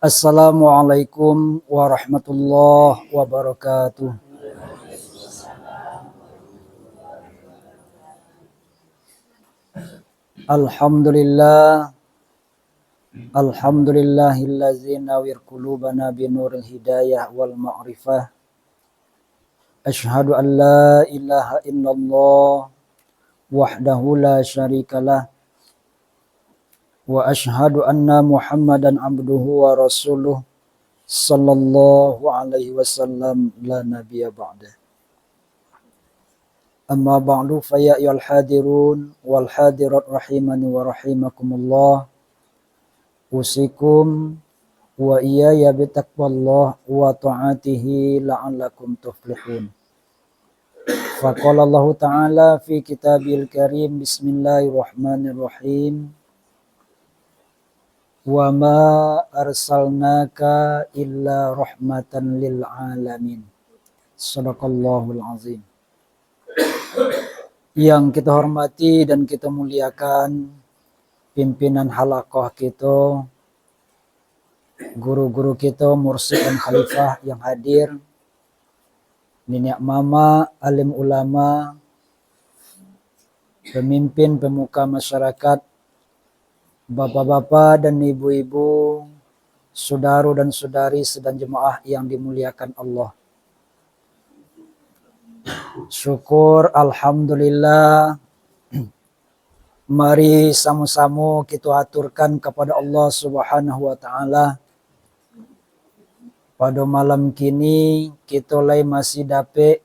Assalamualaikum warahmatullahi wabarakatuh. Alhamdulillah, alhamdulillahillazi nawwir qulubana binuril hidayah wal ma'rifah. Asyhadu an la ilaha illallah wahdahu la syarikalah wa asyhadu anna Muhammadan abduhu wa rasuluh sallallahu alaihi wasallam la nabiyya ba'da. Amma ba'du fa ya ayyuhal hadirun wal hadirat rahimani wa rahimakumullah. Usikum wa iyaya bitaqwallah wa ta'atihi la'allakum tuflihun. Faqala Allah Ta'ala fi kitabil karim bismillahirrahmanirrahim. Wa ma arsalnaka illa rahmatan lil alamin. Shadaqallahul azim. Yang kita hormati dan kita muliakan pimpinan halaqah kita, guru-guru kita, mursyid dan khalifah yang hadir, nenek mama, alim ulama, pemimpin pemuka masyarakat, bapak-bapak dan ibu-ibu, saudara dan saudari sedang jemaah yang dimuliakan Allah. Syukur alhamdulillah. Mari sama-sama kita aturkan kepada Allah Subhanahu wa taala. Pada malam kini kita lagi masih dapat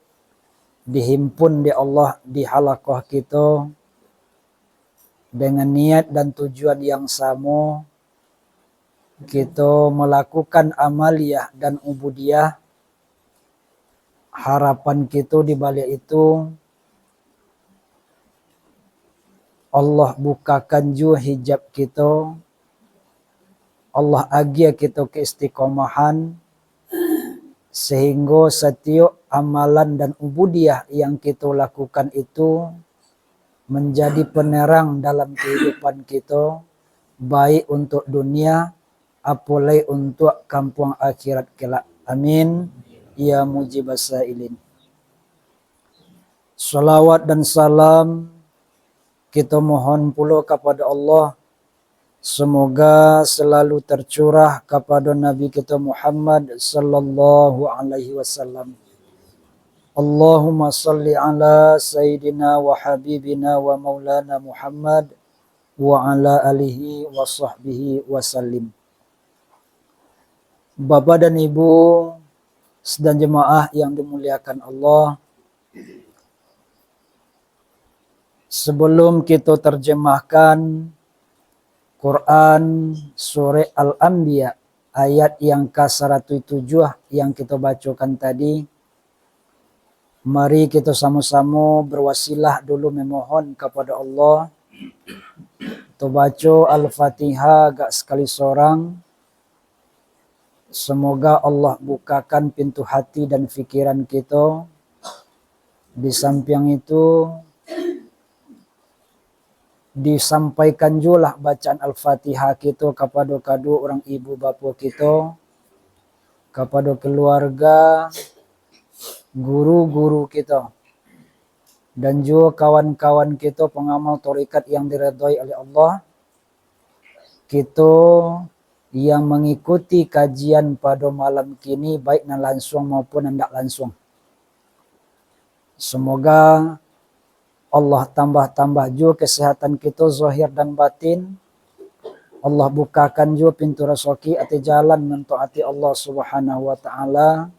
dihimpun di Allah di halaqah kita dengan niat dan tujuan yang sama. Kita melakukan amaliyah dan ubudiyah. Harapan kita di balik itu Allah bukakan juga hijab kita. Allah agia kita keistiqomahan sehingga setiap amalan dan ubudiyah yang kita lakukan itu menjadi penerang dalam kehidupan kita, baik untuk dunia apalagi untuk kampung akhirat kelak. Amin ya mujibas sailin. Salawat dan salam kita mohon pula kepada Allah, semoga selalu tercurah kepada Nabi kita Muhammad sallallahu alaihi wasallam. Allahumma salli ala sayyidina wa habibina wa maulana Muhammad wa ala alihi wa sahbihi wasallim. Bapak dan Ibu sedang jemaah yang dimuliakan Allah, sebelum kita terjemahkan Quran surah Al-Anbiya ayat yang ke-107 yang kita bacakan tadi, mari kita sama-sama berwasilah dulu memohon kepada Allah. Kita baca Al-Fatihah gak sekali seorang. Semoga Allah bukakan pintu hati dan fikiran kita. Di samping itu disampaikan juga bacaan Al-Fatihah kita kepada kedua orang ibu bapa kita, kepada keluarga, guru-guru kita, dan juga kawan-kawan kita pengamal tarekat yang diridhai oleh Allah. Kita yang mengikuti kajian pada malam kini baik na langsung maupun tidak langsung. Semoga Allah tambah-tambah juga kesehatan kita zahir dan batin. Allah bukakan juga pintu rezeki atau jalan mentaati Allah Subhanahu wa taala.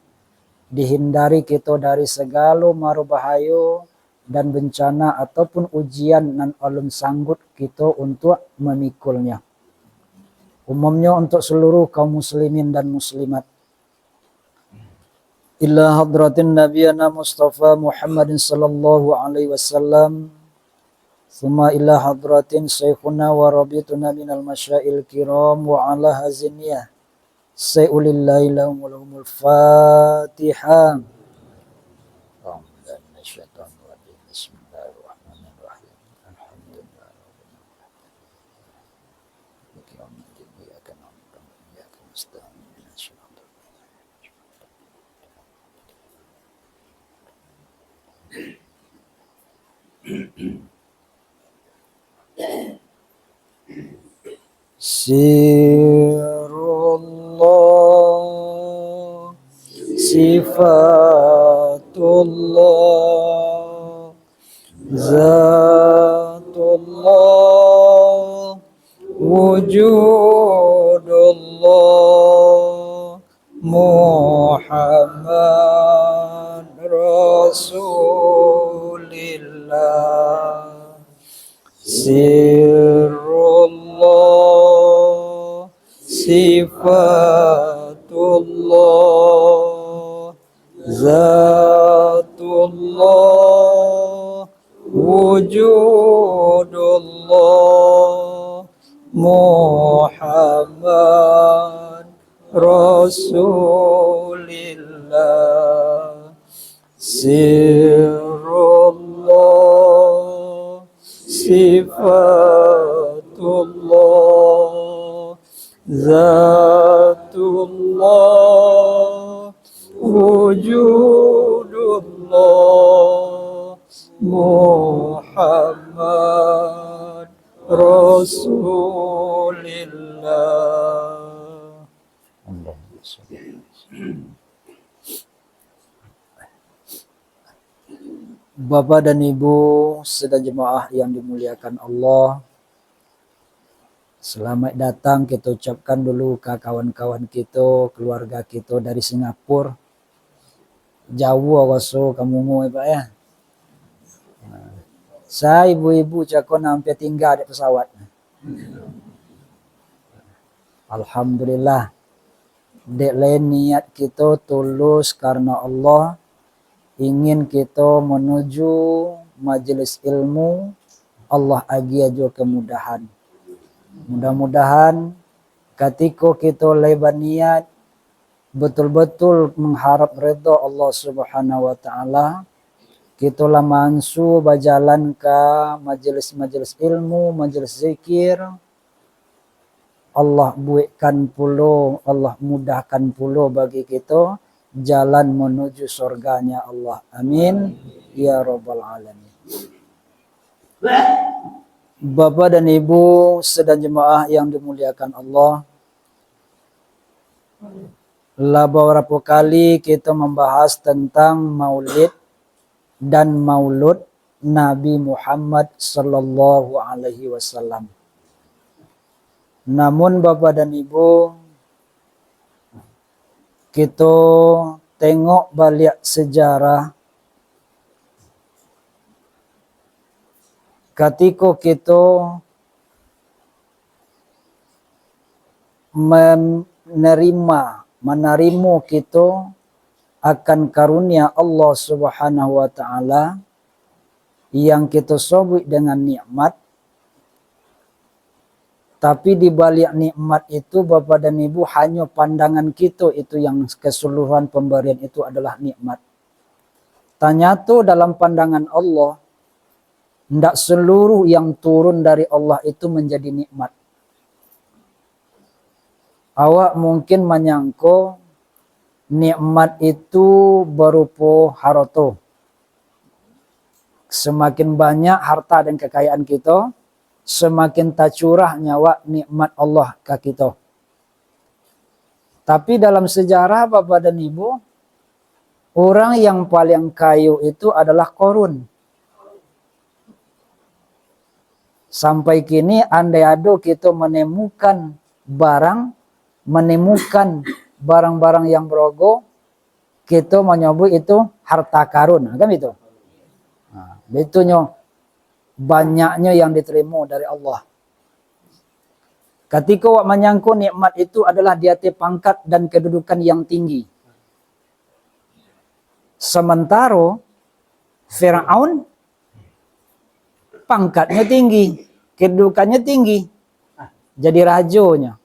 Dihindari kita dari segala mara bahaya dan bencana ataupun ujian nan alun sanggut kita untuk memikulnya. Umumnya untuk seluruh kaum muslimin dan muslimat. Ila hadratin nabiyana Mustafa Muhammadin sallallahu alaihi wasallam. Thumma ila hadratin syekhuna wa rabituna minal masyail kiram wa ala haziniyah. Sayulillahi lahumul Fatihah. Sirullah, sifatullah, zatullah, wujudullah, Muhammad Rasulillah. Sirullah, sifatullah, zatullah, wujudullah, Muhammad Rasulillah. Sirullah, sifatullah, zatullah, wujudullah, Muhammad Rasulillah. Bapak dan Ibu sedang jemaah yang dimuliakan Allah, selamat datang kita ucapkan dulu ke kawan-kawan kita, keluarga kita dari Singapura. Jauh awaso kamu ngoi Pak ya. Saya ibu-ibu cakon hampir tinggal di pesawat. Alhamdulillah. Dek lain niat kita tulus karena Allah, ingin kita menuju majelis ilmu, Allah agi aja kemudahan. Mudah-mudahan ketika kita lebar niat betul-betul mengharap redha Allah Subhanahu wa taala, kita lah mansu berjalan ke majelis-majelis ilmu, majelis zikir. Allah buatkan pulo, Allah mudahkan pulo bagi kita jalan menuju surganya Allah. Amin ya rabbal alamin. Bapak dan Ibu sedang jemaah yang dimuliakan Allah, lah beberapa kali kita membahas tentang maulid dan maulud Nabi Muhammad sallallahu alaihi wasallam. Namun Bapak dan Ibu, kita tengok balik sejarah ketika kita menerima kita akan karunia Allah Subhanahu wa taala yang kita sebut dengan nikmat. Tapi di balik nikmat itu Bapak dan Ibu, hanya pandangan kita itu yang keseluruhan pemberian itu adalah nikmat. Ternyata dalam pandangan Allah, tidak seluruh yang turun dari Allah itu menjadi nikmat. Awak mungkin menyangka nikmat itu berupa harta. Semakin banyak harta dan kekayaan kita, semakin tercurah nyawa nikmat Allah ke kita. Tapi dalam sejarah Bapak dan Ibu, orang yang paling kaya itu adalah Qarun. Sampai kini andai ada kita menemukan barang-barang yang berharga, kita menyebut itu harta karun, kan itu? Nah, itunya banyaknya yang diterima dari Allah. Ketika awak menyangka nikmat itu adalah di atas pangkat dan kedudukan yang tinggi. Sementara Firaun pangkatnya tinggi, kedudukannya tinggi, jadi rajanya.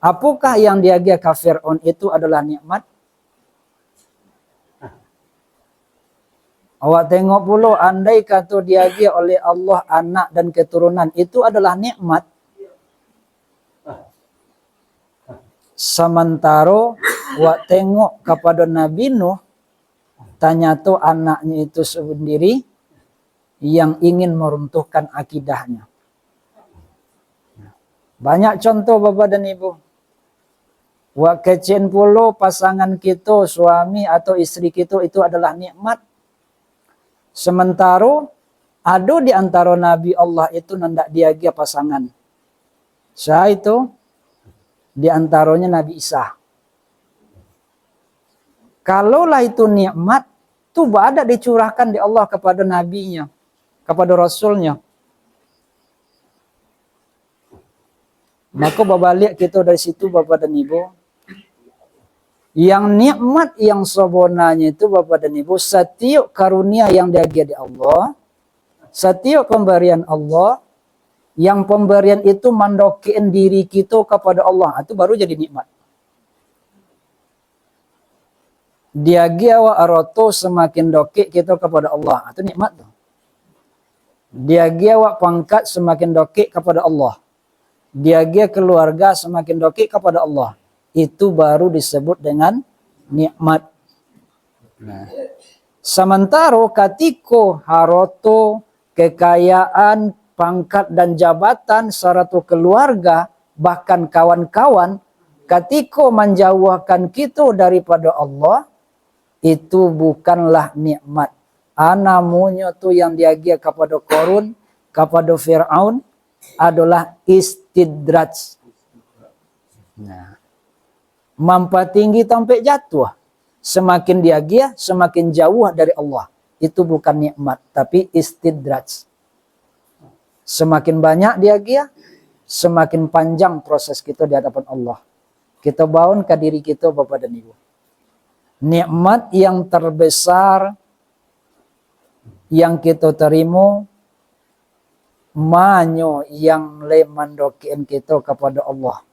Apakah yang diagih ke Firaun itu adalah nikmat? Awak tengok pula, andai kata diagih oleh Allah anak dan keturunan, itu adalah nikmat. Sementara awak tengok kepada Nabi Nuh, ternyata anaknya itu sendiri yang ingin meruntuhkan akidahnya. Banyak contoh Bapak dan Ibu. Wa kecen puluh pasangan kita, suami atau istri kita itu adalah nikmat. Sementara ada di antara Nabi Allah itu nandak diagia pasangan. Saya itu di antaranya Nabi Isa. Kalaulah itu nikmat, itu ada dicurahkan di Allah kepada nabinya, kepada rasulnya. Maka berbalik kita dari situ Bapak dan Ibu. Yang nikmat yang sebenarnya itu Bapak dan Ibu, setiap karunia yang diagia di Allah, setiap pemberian Allah, yang pemberian itu mandokin diri kita kepada Allah, itu baru jadi nikmat. Diagia wa aroto semakin dokik kita kepada Allah, itu nikmat tuh. Diagia wa pangkat semakin dokik kepada Allah. Diagia keluarga semakin dokik kepada Allah. Itu baru disebut dengan nikmat. Nah, sementara ketika haroto, kekayaan, pangkat dan jabatan serta keluarga, bahkan kawan-kawan, ketika menjauhkan kita daripada Allah, itu bukanlah nikmat. Namanya tu yang diagia kepada Qarun, kepada Fir'aun adalah istidraj. Nah, mampa tinggi sampai jatuh. Semakin diagia, semakin jauh dari Allah. Itu bukan nikmat, tapi istidraj. Semakin banyak diagia, semakin panjang proses kita di hadapan Allah. Kita bangun ke diri kita Bapak dan Ibu. Nikmat yang terbesar yang kita terima, manyo yang lemandokin kita kepada Allah.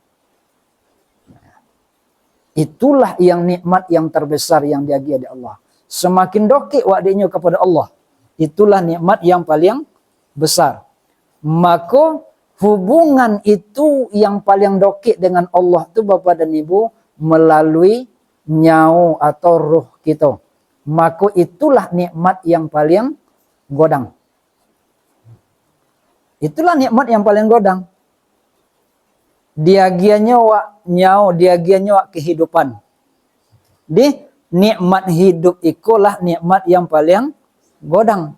Itulah yang nikmat yang terbesar yang diagia di Allah. Semakin dokik wadinya kepada Allah, itulah nikmat yang paling besar. Maka hubungan itu yang paling dokik dengan Allah itu Bapak dan Ibu melalui nyau atau ruh kita. Maka itulah nikmat yang paling godang. Itulah nikmat yang paling godang. Diagianya wa nyau, diagianya wa kehidupan. Di nikmat hidup ikulah nikmat yang paling godang.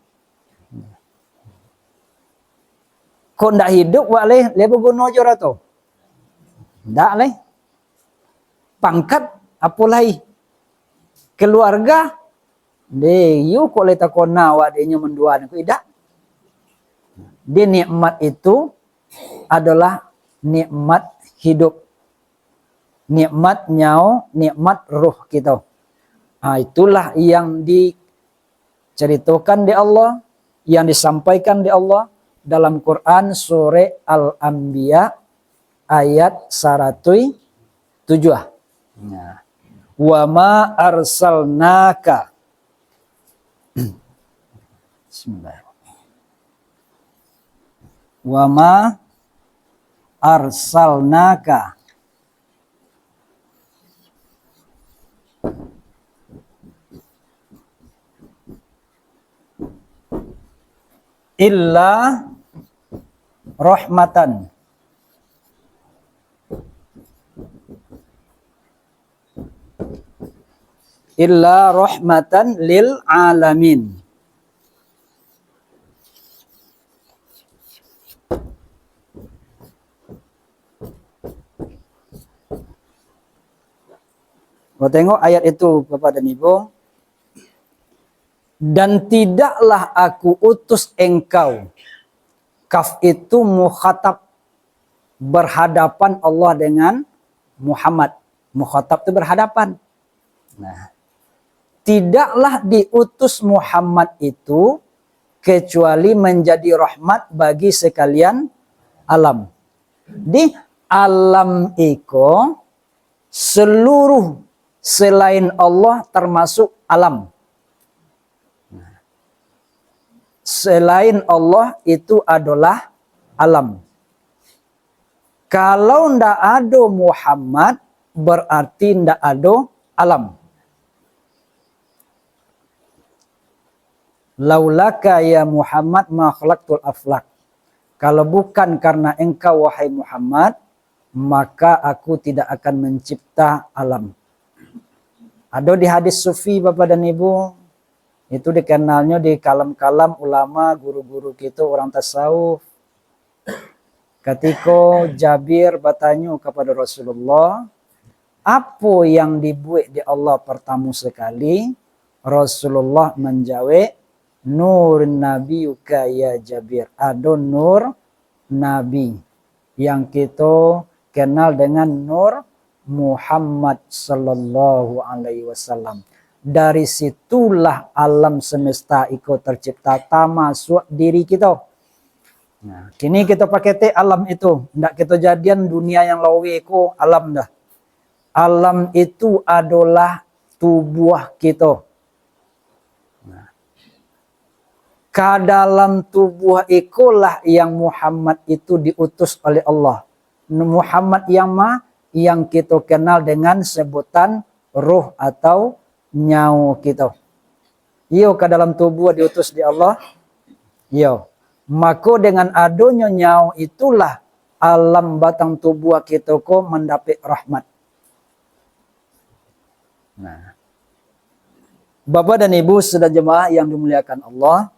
Kok ndak hidup wa le berguna jora tu. Ndak le. Pangkat apalai. Keluarga de yu kok le takona wa de nya menduan ku idak. Di nikmat itu adalah nikmat hidup. Nikmat nyau, nikmat ruh kita. Itulah yang diceritakan di Allah, yang disampaikan di Allah dalam Quran surah Al-Anbiya ayat 107. Nah, wa ma arsalnaka. Bismillah. Wa ma arsalnaka illa rahmatan lil alamin. Kau tengok ayat itu Bapak dan Ibu. Dan tidaklah aku utus engkau. Kaf itu mukhatab, berhadapan Allah dengan Muhammad. Mukhatab itu berhadapan. Nah, tidaklah diutus Muhammad itu kecuali menjadi rahmat bagi sekalian alam. Di alam itu seluruh selain Allah termasuk alam. Selain Allah itu adalah alam. Kalau ndak ada Muhammad berarti ndak ada alam. Laulaka ya Muhammad ma khalaqtul aflak. Kalau bukan karena engkau wahai Muhammad, maka aku tidak akan mencipta alam. Ada di hadis sufi Bapak dan Ibu, itu dikenalnya di kalam-kalam ulama, guru-guru kita orang tasawuf. Ketika Jabir bertanya kepada Rasulullah, apa yang dibuat di Allah pertama sekali? Rasulullah menjawab, nur nabiyuka ya Jabir. Ada nur nabi yang kita kenal dengan nur Muhammad sallallahu alaihi wasallam. Dari situlah alam semesta itu tercipta, termasuk diri kita. Nah, kini kita pakai alam itu, ndak kita jadian dunia yang lawe itu alam dah. Alam itu adalah tubuh kita. Nah, ke dalam tubuh ikulah yang Muhammad itu diutus oleh Allah. Muhammad yang kita kenal dengan sebutan ruh atau nyawa kita. Iyo ke dalam tubuh diutus di Allah. Iyo. Maka dengan adanya nyawa itulah alam batang tubuh kita ko mendapat rahmat. Nah, Bapak dan Ibu sudah jemaah yang dimuliakan Allah,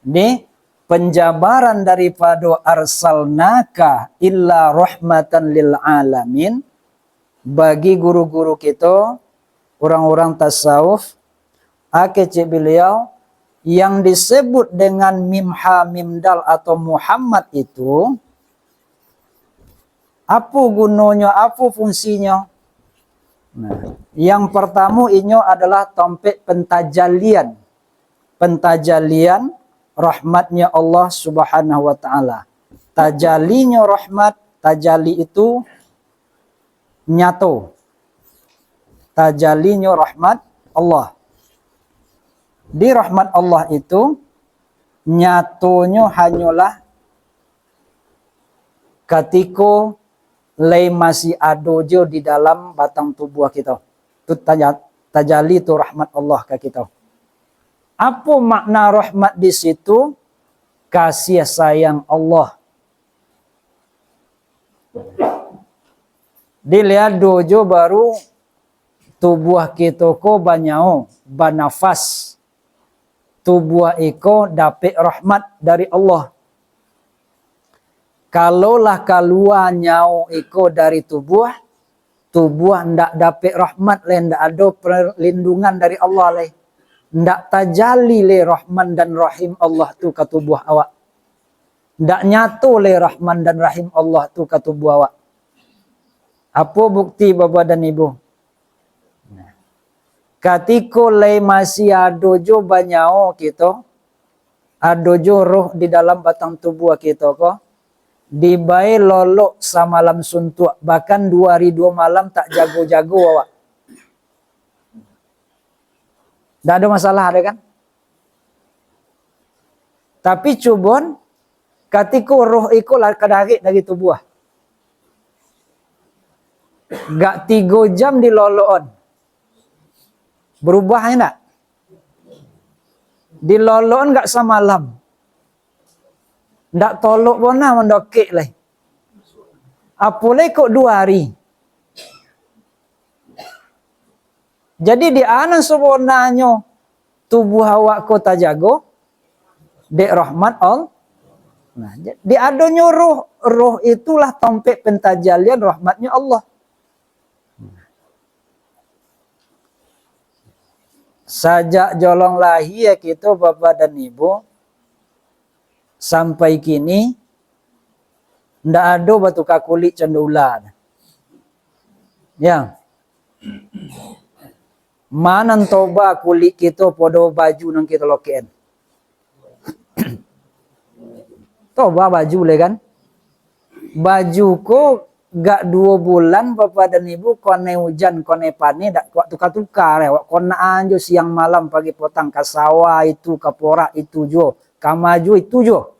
ini penjabaran daripada arsalnaka illa rahmatan lil alamin bagi guru-guru kita, orang-orang tasawuf, akece beliau yang disebut dengan mimha mimdal atau Muhammad itu, apa gunanya, apa fungsinya? Nah, yang pertama ini adalah tempat pentajalian. Pentajalian rahmatnya Allah subhanahu wa ta'ala. Tajalinya rahmat, tajali itu nyata. Tajalinya rahmat Allah. Di rahmat Allah itu nyatonya hanyalah ketika lay masih ada je di dalam batang tubuh kita. Itu tajali itu rahmat Allah ke kita. Apa makna rahmat di situ? Kasih sayang Allah. Dilihat dojo baru tubuh kita ko banyak banafas. Tubuh iko dapat rahmat dari Allah. Kalaulah keluar nyawa iko dari tubuh ndak dapat rahmat le, ndak ada perlindungan dari Allah le. Ndak tajali le rahman dan rahim Allah tu ke tubuh awak. Ndak nyatu le rahman dan rahim Allah tu ke tubuh awak. Apa bukti Bapak dan Ibu? Ketika le masih ada jo banyak kita, ada jo roh di dalam batang tubuh kita ko, dibae lolok samalam suntuk, bahkan 2 hari 2 malam tak jago-jago awak. Tak ada masalah ada kan? Tapi cubon ketika roh itu kedarik dari tubuh. Gak 3 jam diloloon. Berubah enggak? Diloloon gak semalam. Ndak tolok bona mendokek leh. Apoleh kok 2 hari. Jadi di ana sebenarnya tubuh awak ko tajago dek rahmat Allah. Nah, di adanya roh itulah tempat pentajalian rahmatnya Allah. Sajak jolong lahir kita Bapak dan Ibu sampai kini ndak ada batu kulit cendulan. Ya. Mana toba kulit kita podo baju nang kita loken. Toba baju le kan. Baju ko gak 2 bulan Bapak dan Ibu kone hujan kone pani dak kuat tukar-tukar ya. Kona anjo siang malam pagi potang ke sawah itu ke porak itu jo. Ke maju itu jo.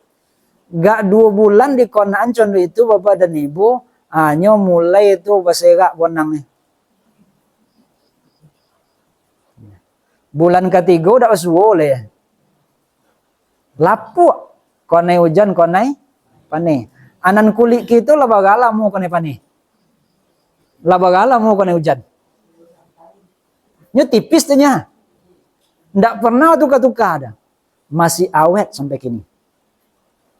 Gak 2 bulan di konaan contoh itu Bapak dan Ibu hanya mulai itu berserak bonangnya. Bulan ketiga udah suwo le. Lapuk kone hujan kone pani. Anan kulit kita lah bagala mau kone pani. Lah bagala mau kena hujan. Nyo tipis tuh nya. Ndak pernah tukar-tukar ada. Masih awet sampai kini.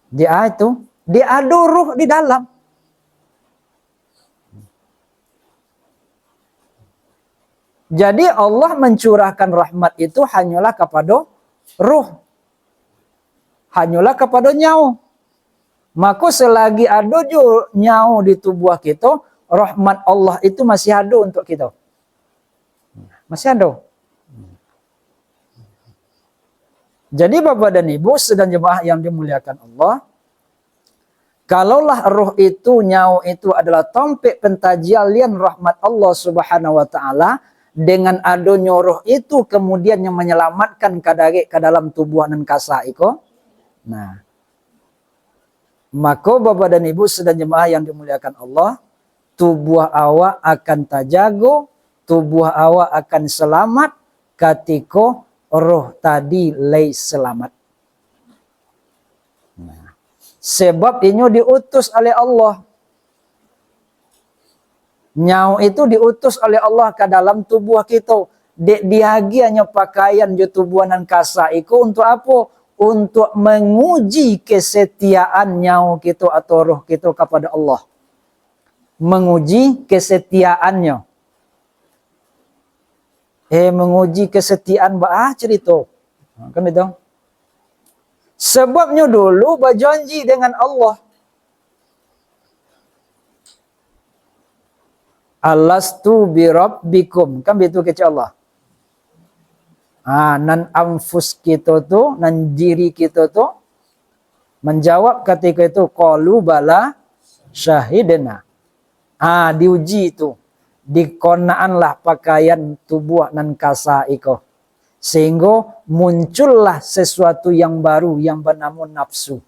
Dia itu, dia ada ruh di dalam. Jadi Allah mencurahkan rahmat itu hanyalah kepada ruh. Hanyalah kepada nyawa. Maka selagi ada jo nyawa di tubuh kita, rahmat Allah itu masih ada untuk kita. Masih ada. Jadi Bapak dan Ibu sedang jemaah yang dimuliakan Allah, kalaulah roh itu, nyawa itu adalah tompek pentajalian rahmat Allah Subhanahu wa taala, dengan adanya roh itu kemudian yang menyelamatkan kadare ke dalam tubuh dan kasa iko. Nah, maka Bapak dan Ibu sedang jemaah yang dimuliakan Allah, tubuh awak akan terjaga, tubuh awak akan selamat ketika roh tadi lay selamat. Nah, sebab ini diutus oleh Allah. Nyawa itu diutus oleh Allah ke dalam tubuh kita. Dihagi hanya pakaian di tubuh dan kasa itu untuk apa? Untuk menguji kesetiaan nyawa kita atau roh kita kepada Allah. Menguji kesetiaannya. Menguji kesetiaan cerita. Kan itu. Sebabnya dulu berjanji dengan Allah. Alastu bi rabbikum. Kan begitu kata Allah. Nan anfus kita tu, nan diri kita tu menjawab ketika itu qalu bala syahidna. Diuji itu. Dikonaanlah pakaian tubuh nan kasa iko. Sehingga muncullah sesuatu yang baru yang bernama nafsu.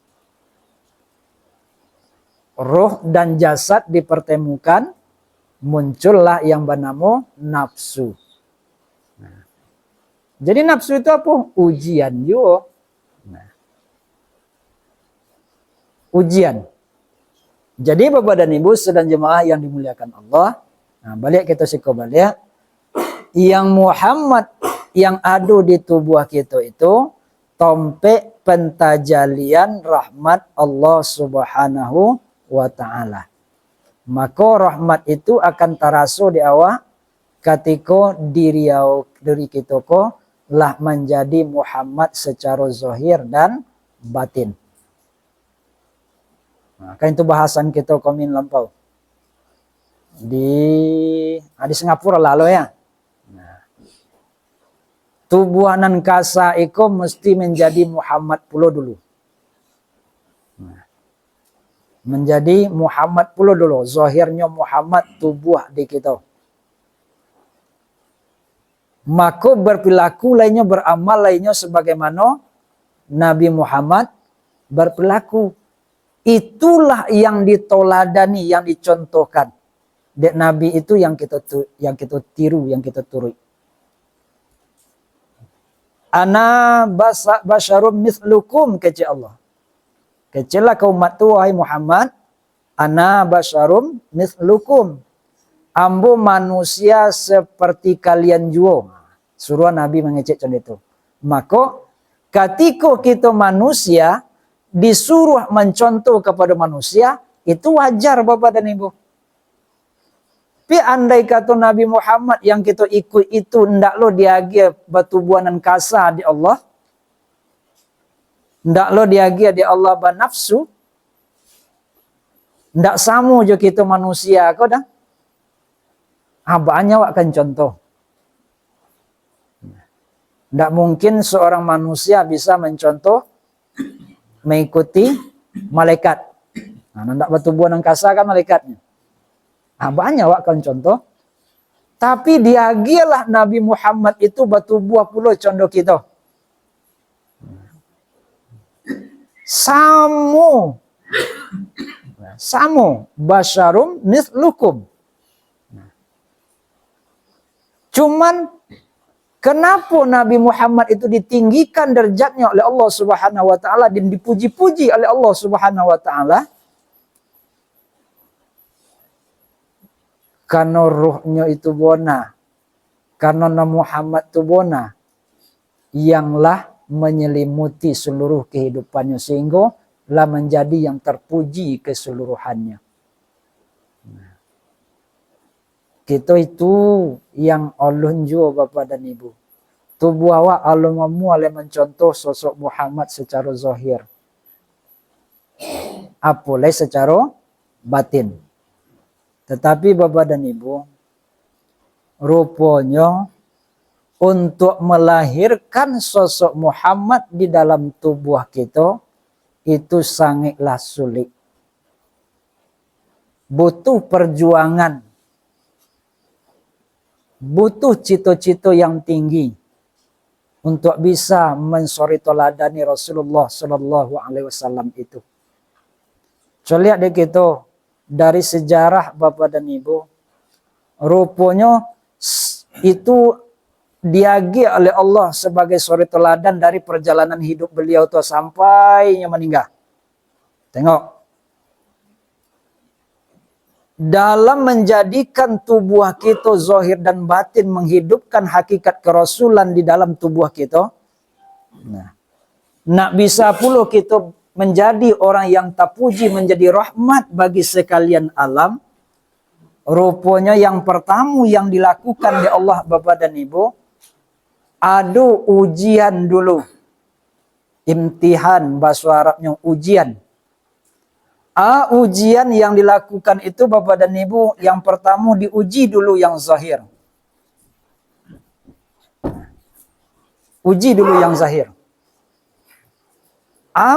Roh dan jasad dipertemukan, muncullah yang bernama nafsu. Nah, jadi nafsu itu apa? Ujian juga. Nah, ujian. Jadi Bapak dan Ibu sedang jemaah yang dimuliakan Allah. Nah, balik kita siko balik. Yang Muhammad yang ada di tubuh kita itu tompek pentajalian rahmat Allah Subhanahu wa taala. Maka rahmat itu akan terasa di awak ketika diri kita ko lah menjadi Muhammad secara zahir dan batin. Nah, kan itu bahasan kita komin lampau. Di Singapura lalu ya. Nah, tubuh nan kasa iko mesti menjadi Muhammad pula dulu. Nah, menjadi Muhammad pula dulu. Zahirnya Muhammad, tubuh di kita. Maka berperilaku lainnya, beramal lainnya sebagaimana Nabi Muhammad berperilaku. Itulah yang ditoladani, yang dicontohkan. Dek Nabi itu yang kita tiru, yang kita turut. Ana basyarum mithlukum kata Allah. Kecelah kau umat tu wahai Muhammad, ana basyarum mithlukum. Ambo manusia seperti kalian juga. Suruh Nabi mengecek contoh itu. Maka ketika kita manusia disuruh mencontoh kepada manusia, itu wajar Bapak dan Ibu. Tapi andai kata Nabi Muhammad yang kita ikut itu ndak lo diagia batubuanan kasa di Allah. Ndak lo diagia di Allah banafsu. Ndak sama je kita manusia kau dah. Banyak kan contoh. Ndak mungkin seorang manusia bisa mencontoh mengikuti malaikat. Ndak batubuanan kasa kan malaikatnya. Banyak kan contoh. Tapi diagialah Nabi Muhammad itu batu buah pula contoh kita. Samo basyarum mithlukum. Cuman kenapa Nabi Muhammad itu ditinggikan derajatnya oleh Allah Subhanahu wa taala dan dipuji-puji oleh Allah Subhanahu wa taala? karena ruhnya itu bona, karena Muhammad itu bona, yanglah menyelimuti seluruh kehidupannya sehingga lah menjadi yang terpuji keseluruhannya. Kita itu yang ulun jua Bapak dan Ibu. Tubuh awak Allah oleh mencontoh sosok Muhammad secara zahir. Apalagi secara batin. Tetapi Bapak dan Ibu, rupanya untuk melahirkan sosok Muhammad di dalam tubuh kita itu sangatlah sulit. Butuh perjuangan. Butuh cita-cita yang tinggi untuk bisa mensuri teladani Rasulullah Sallallahu Alaihi Wasallam itu. Coba lihat deh kita dari sejarah Bapak dan Ibu, rupanya itu diagi oleh Allah sebagai suri teladan dari perjalanan hidup beliau itu sampai meninggal. Tengok. Dalam menjadikan tubuh kita zahir dan batin, menghidupkan hakikat kerasulan di dalam tubuh kita. Nah, nak bisa pula kita menjadi orang yang terpuji, menjadi rahmat bagi sekalian alam. Rupanya yang pertama yang dilakukan oleh Allah Bapak dan Ibu, ada ujian dulu. Imtihan, bahasa Arabnya ujian. Ujian yang dilakukan itu Bapak dan Ibu, yang pertama diuji dulu yang zahir. Uji dulu yang zahir.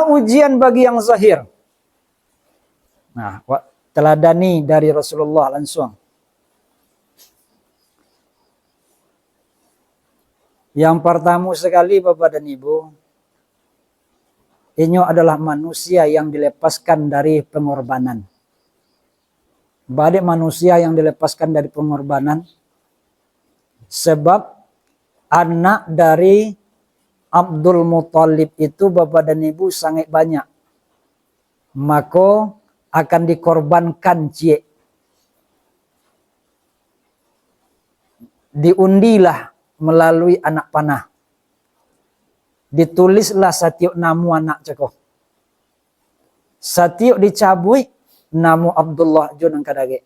Ujian bagi yang zahir. Nah, teladani dari Rasulullah langsung. Yang pertama sekali Bapak dan Ibu, ini adalah manusia yang dilepaskan dari pengorbanan. Banyak manusia yang dilepaskan dari pengorbanan sebab anak dari Abdul Muthalib itu Bapak dan Ibu sangat banyak. Maka akan dikorbankan cie. Diundilah melalui anak panah. Ditulislah setiap nama anak ceko. Setiap dicabui nama Abdullah jo nang kadage.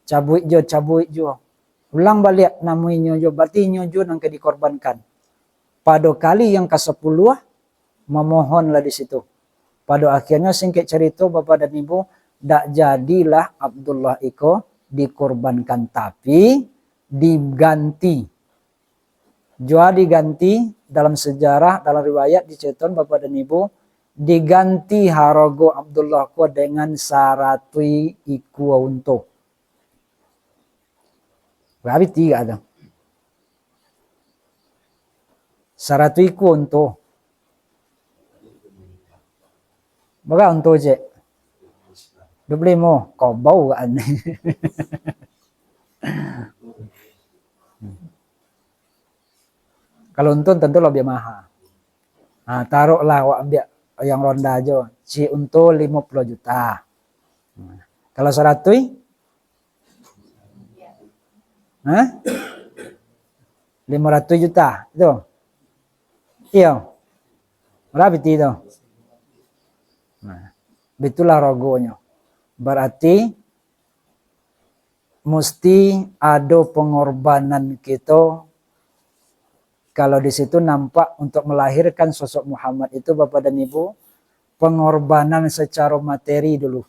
Cabui jo. Ulang balik namanya jo, berarti jo nang dikorbankan. Pada kali yang ke-10 memohonlah di situ. Pada akhirnya singkat cerita Bapak dan Ibu, dak jadilah Abdullah iko dikorbankan, tapi diganti. Jua diganti dalam sejarah, dalam riwayat diceton Bapak dan Ibu, diganti harogo Abdullah ko dengan saratui iku unto. Berarti 3 ada. Saratui iku unto. Baga unto je. 25 kau bau kan. Kalau untung tentu lebih mahal. Nah, taruhlah awak ambil yang ronda aja. Si untuk 50 juta. Nah, kalau 100? 500 juta. Itu. Iya. Berapa itu? Nah, itulah rogonya. Berarti mesti ada pengorbanan kita. Kalau di situ nampak untuk melahirkan sosok Muhammad itu Bapak dan Ibu, pengorbanan secara materi dulu.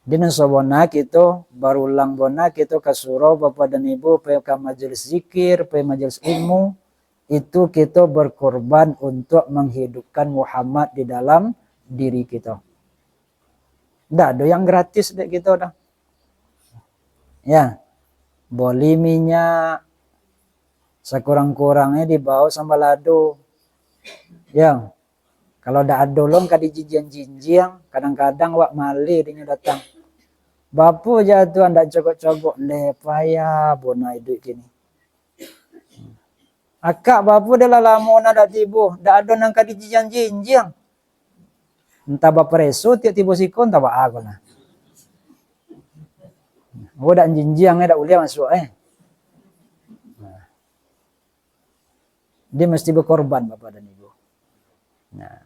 Dina sabona kita barulang bona kita ke surau Bapak dan Ibu, pergi ke majelis zikir, pergi majelis ilmu, itu kita berkorban untuk menghidupkan Muhammad di dalam diri kita. Tidak ada yang gratis dek kita dah. Ya. Beli minyak sekurang-kurangnya dibawa sama lado. Ya. Kalau dah ada long kadi jinjiang, kadang-kadang wak mali dia datang. Bapu jatuh anda cogok-cogok le payah bona hidup kini. Akak bapu dah lama nak dak tibu, dak ada nang kadi jinjiang. Entah preso tiba-tiba sikon entah aku lah. Udah jinjiang dak ulia masuk Dia mesti berkorban Bapak dan Ibu. Nah,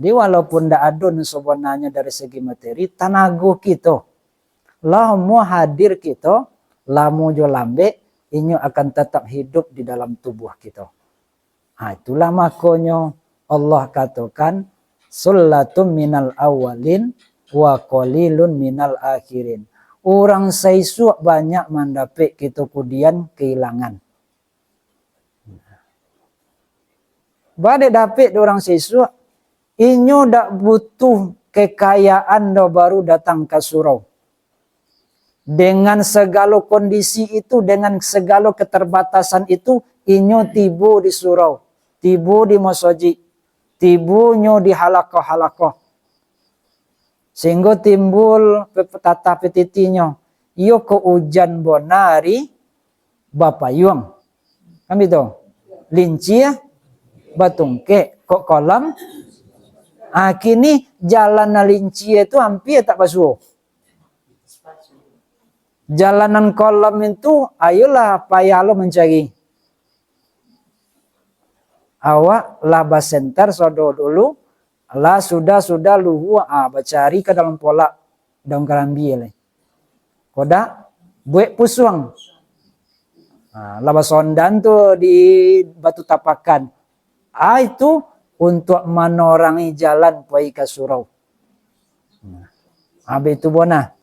dia walaupun ndak adon sebenarnya dari segi materi, tanago kita, lamu hadir kita, lamu jo lambe, inyo akan tetap hidup di dalam tubuh kita. Itulah makanya Allah katakan, Sullatum minal awalin wa qalilun minal akhirin. Orang saisu banyak mendapat kita kemudian kehilangan. Badai dapat orang saisu, inyo dak butuh kekayaan do baru datang ke surau. Dengan segala kondisi itu, dengan segala keterbatasan itu, inyo tibu di surau, tibu di masjid, tibunya di halakoh-halakoh. Sehingga timbul tata petitinya. Iyo ke ujan bonari bapayung. Kami itu. Lincia batungke kok kolam. Kini jalan lincia itu hampir tak basuh. Jalanan kolam itu ayolah payah lo mencari. Awak laba center sodo dulu. Lah sudah luhu bacari ke dalam pola daun karambi koda buek pusuang. Laba sondan tuh di batu tapakan. Itu untuk menorangi jalan pai ke surau. Itu bona.